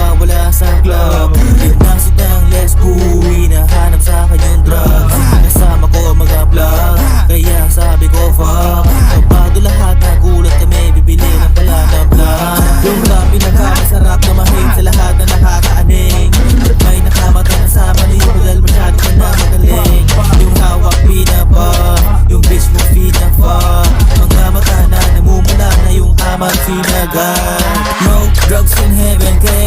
nawawala sa club. Pinasok ng lesbo, hinahanap sa kanyang drug. Kasama ko mga vlog, kaya sabi ko fuck. Kapado lahat, nagulat kami, bibili ng pala ng vlog. Yung rap pinakamasarap na mahit sa lahat na nakakaaning. At may nakamatay na sa mali, dahil masyado ka na magaling. Yung hawak pinaba, yung bitch mo pinapa. Mga mata na namumula na yung amat sinaga. No drugs in heaven, kaya